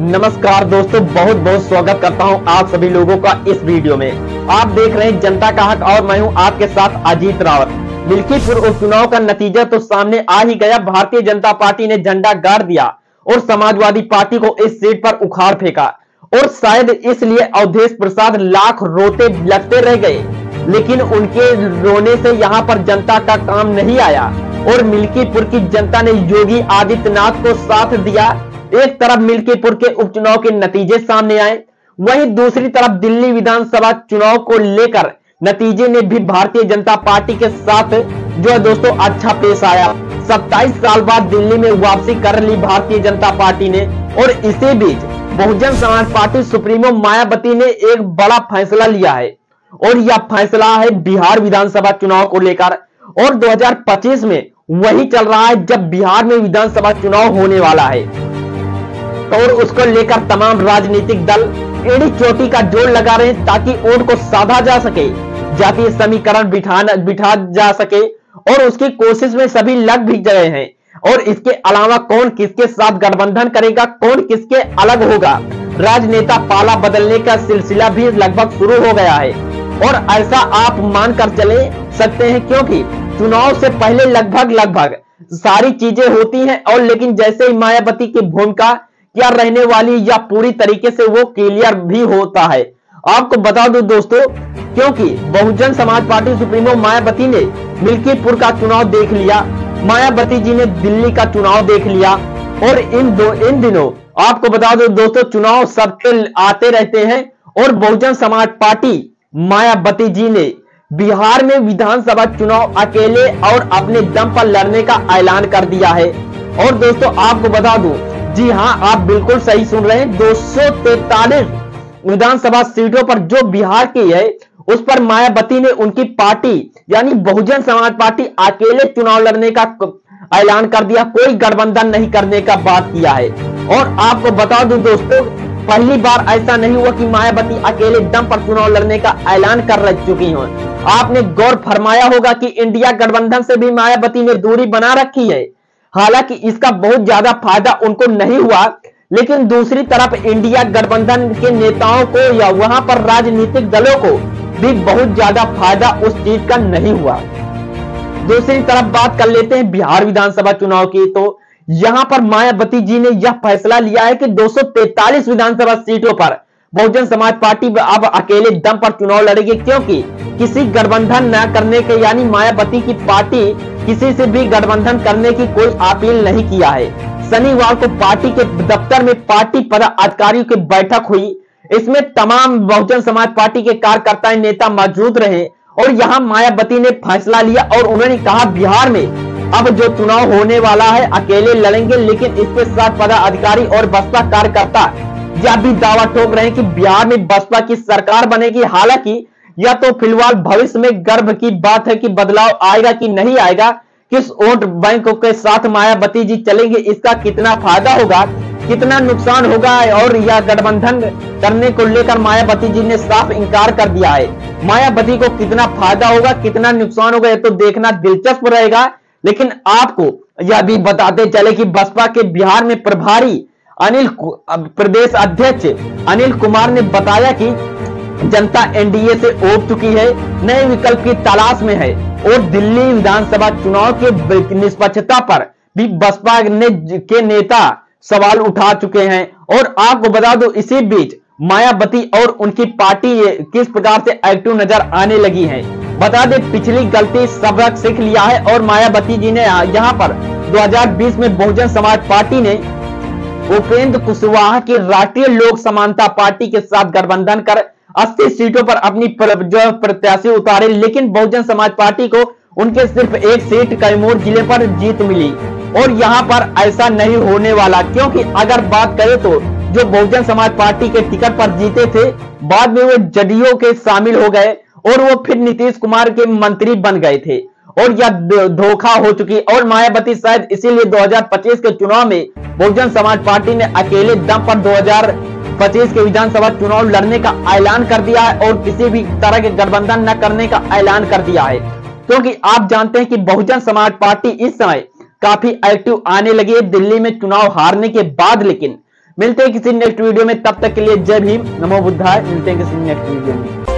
नमस्कार दोस्तों, बहुत बहुत स्वागत करता हूं आप सभी लोगों का इस वीडियो में। आप देख रहे हैं जनता का हक और मैं हूं आपके साथ अजीत रावत। मिल्कीपुर उपचुनाव का नतीजा तो सामने आ ही गया। भारतीय जनता पार्टी ने झंडा गाड़ दिया और समाजवादी पार्टी को इस सीट पर उखाड़ फेंका और शायद इसलिए अवधेश प्रसाद लाख रोते लगते रह गए, लेकिन उनके रोने से यहां पर जनता का काम नहीं आया और मिल्कीपुर की जनता ने योगी आदित्यनाथ को साथ दिया। एक तरफ मिल्कीपुर के उपचुनाव के नतीजे सामने आए, वहीं दूसरी तरफ दिल्ली विधानसभा चुनाव को लेकर नतीजे ने भी भारतीय जनता पार्टी के साथ जो है दोस्तों अच्छा पेश आया। 27 साल बाद दिल्ली में वापसी कर ली भारतीय जनता पार्टी ने और इसी बीच बहुजन समाज पार्टी सुप्रीमो मायावती ने एक बड़ा फैसला लिया है और यह फैसला है बिहार विधानसभा चुनाव को लेकर। और 2025 में वही चल रहा है जब बिहार में विधानसभा चुनाव होने वाला है और उसको लेकर तमाम राजनीतिक दल एड़ी चोटी का जोर लगा रहे हैं ताकि वोट को साधा जा सके, जातीय समीकरण बिठा जा सके और उसकी कोशिश में सभी लग भी गए हैं। और इसके अलावा कौन किसके साथ गठबंधन करेगा, कौन किसके अलग होगा, राजनेता पाला बदलने का सिलसिला भी लगभग शुरू हो गया है। और ऐसा आप मानकर चले सकते हैं क्योंकि चुनाव से पहले लगभग सारी चीजें होती हैं और लेकिन जैसे ही मायावती की भूमिका क्या रहने वाली या पूरी तरीके से वो क्लियर भी होता है। आपको बता दूं दोस्तों, क्योंकि बहुजन समाज पार्टी सुप्रीमो मायावती ने मिल्कीपुर का चुनाव देख लिया, मायावती जी ने दिल्ली का चुनाव देख लिया और इन दिनों आपको बता दूं दोस्तों चुनाव सबके आते रहते हैं और बहुजन समाज पार्टी मायावती जी ने बिहार में विधानसभा चुनाव अकेले और अपने दम पर लड़ने का ऐलान कर दिया है। और दोस्तों आपको बता दूं, जी हां, आप बिल्कुल सही सुन रहे हैं, 243 विधानसभा सीटों पर जो बिहार की है उस पर मायावती ने उनकी पार्टी यानी बहुजन समाज पार्टी अकेले चुनाव लड़ने का ऐलान कर दिया, कोई गठबंधन नहीं करने का बात किया है। और आपको बता दूं दोस्तों, पहली बार ऐसा नहीं हुआ कि मायावती अकेले दम पर चुनाव लड़ने का ऐलान कर चुकी हो। आपने गौर फरमाया होगा कि इंडिया गठबंधन से भी मायावती ने दूरी बना रखी है, हालांकि इसका बहुत ज्यादा फायदा उनको नहीं हुआ, लेकिन दूसरी तरफ इंडिया गठबंधन के नेताओं को या वहां पर राजनीतिक दलों को भी बहुत ज्यादा फायदा उस चीज का नहीं हुआ। दूसरी तरफ बात कर लेते हैं बिहार विधानसभा चुनाव की, तो यहां पर मायावती जी ने यह फैसला लिया है कि 243 विधानसभा सीटों पर बहुजन समाज पार्टी अब अकेले दम पर चुनाव लड़ेगी, क्योंकि किसी गठबंधन न करने के यानी मायावती की पार्टी किसी से भी गठबंधन करने की कोई अपील नहीं किया है। शनिवार को पार्टी के दफ्तर में पार्टी पदाधिकारियों की बैठक हुई, इसमें तमाम बहुजन समाज पार्टी के कार्यकर्ता नेता मौजूद रहे और यहां मायावती ने फैसला लिया और उन्होंने कहा बिहार में अब जो चुनाव होने वाला है अकेले लड़ेंगे, लेकिन इसके साथ पदाधिकारी और बसपा कार्यकर्ता यह भी दावा ठोक रहे हैं कि बिहार में बसपा की सरकार बनेगी। हालांकि यह तो फिलहाल भविष्य में गर्व की बात है कि बदलाव आएगा कि नहीं आएगा, किस वोट बैंक के साथ मायावती जी चलेंगे, इसका कितना फायदा होगा, कितना नुकसान होगा और यह गठबंधन करने को लेकर मायावती जी ने साफ इंकार कर दिया है। मायावती को कितना फायदा होगा, कितना नुकसान होगा, यह तो देखना दिलचस्प रहेगा। लेकिन आपको यह भी बताते चले कि बसपा के बिहार में प्रभारी प्रदेश अध्यक्ष अनिल कुमार ने बताया कि जनता एनडीए से उब चुकी है, नए विकल्प की तलाश में है और दिल्ली विधानसभा चुनाव के निष्पक्षता पर भी बसपा के नेता सवाल उठा चुके हैं। और आपको बता दो, इसी बीच मायावती और उनकी पार्टी किस प्रकार से एक्टिव नजर आने लगी है। बता दें, पिछली गलती सबक सीख लिया है और मायावती जी ने यहाँ पर 2020 में बहुजन समाज पार्टी ने उपेंद्र कुशवाहा की राष्ट्रीय लोक समानता पार्टी के साथ गठबंधन कर 80 सीटों पर अपनी जो प्रत्याशी उतारे, लेकिन बहुजन समाज पार्टी को उनके सिर्फ एक सीट कैमूर जिले पर जीत मिली। और यहाँ पर ऐसा नहीं होने वाला, क्योंकि अगर बात करें तो जो बहुजन समाज पार्टी के टिकट पर जीते थे बाद में वो जदयू के शामिल हो गए और वो फिर नीतीश कुमार के मंत्री बन गए थे और यह धोखा हो चुकी। और मायावती शायद इसीलिए 2025 के चुनाव में बहुजन समाज पार्टी ने अकेले दम पर 2025 के विधानसभा चुनाव लड़ने का ऐलान कर दिया है और किसी भी तरह के गठबंधन न करने का ऐलान कर दिया है, क्योंकि आप जानते हैं कि बहुजन समाज पार्टी इस समय काफी एक्टिव आने लगी है दिल्ली में चुनाव हारने के बाद। लेकिन मिलते हैं किसी नेक्स्ट वीडियो में, तब तक के लिए जय भीम, नमो बुद्धाय। मिलते हैं किसी नेक्स्ट वीडियो में।